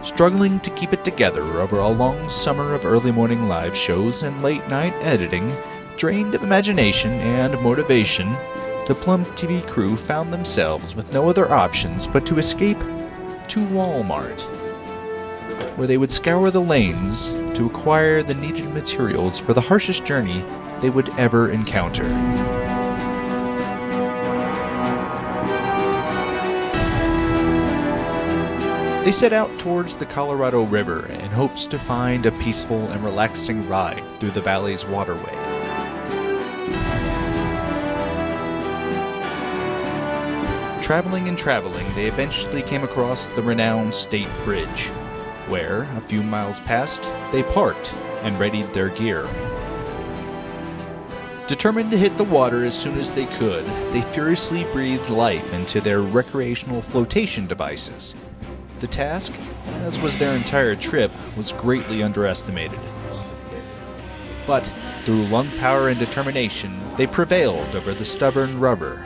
struggling to keep it together over a long summer of early morning live shows and late night editing, drained of imagination and motivation, the Plum TV crew found themselves with no other options but to escape to Walmart, where they would scour the lanes to acquire the needed materials for the harshest journey they would ever encounter. They set out towards the Colorado River in hopes to find a peaceful and relaxing ride through the valley's waterway. Traveling and traveling, they eventually came across the renowned State Bridge, where, a few miles past, they parked and readied their gear. Determined to hit the water as soon as they could, they furiously breathed life into their recreational flotation devices. The task, as was their entire trip, was greatly underestimated. But, through lung power and determination, they prevailed over the stubborn rubber.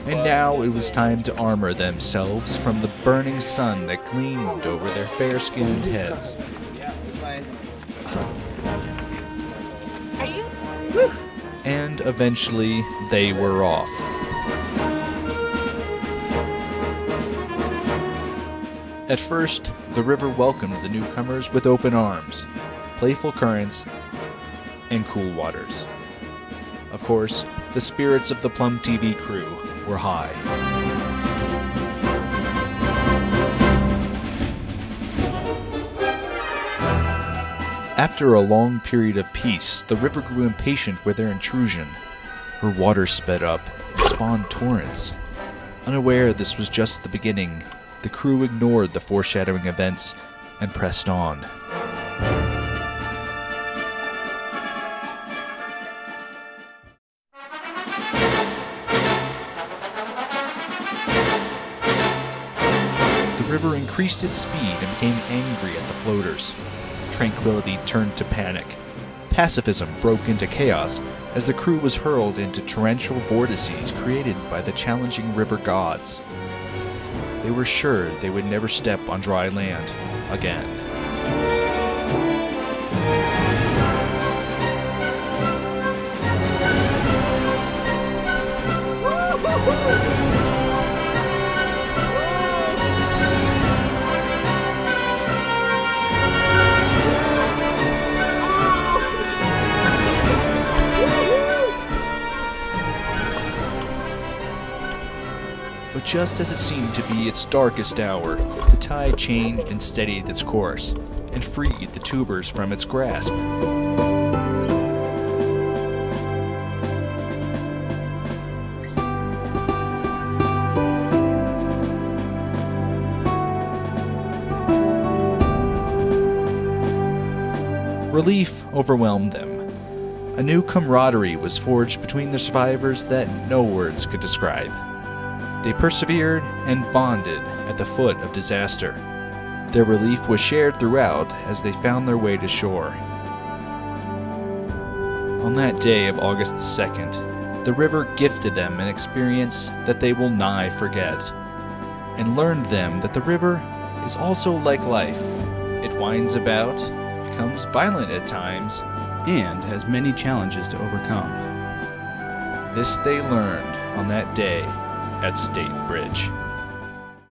And now it was time to armor themselves from the burning sun that gleamed over their fair-skinned heads. And eventually, they were off. At first, the river welcomed the newcomers with open arms, playful currents, and cool waters. Of course, the spirits of the Plum TV crew were high. After a long period of peace, the river grew impatient with their intrusion. Her water sped up and spawned torrents. Unaware this was just the beginning, the crew ignored the foreshadowing events and pressed on. The river increased its speed and became angry at the floaters. Tranquility turned to panic. Pacifism broke into chaos as the crew was hurled into torrential vortices created by the challenging river gods. They were sure they would never step on dry land again. But just as it seemed to be its darkest hour, the tide changed and steadied its course, and freed the tubers from its grasp. Relief overwhelmed them. A new camaraderie was forged between the survivors that no words could describe. They persevered and bonded at the foot of disaster. Their relief was shared throughout as they found their way to shore. On that day of August the 2nd, the river gifted them an experience that they will nigh forget, and learned them that the river is also like life. It winds about, becomes violent at times, and has many challenges to overcome. This they learned on that day at State Bridge.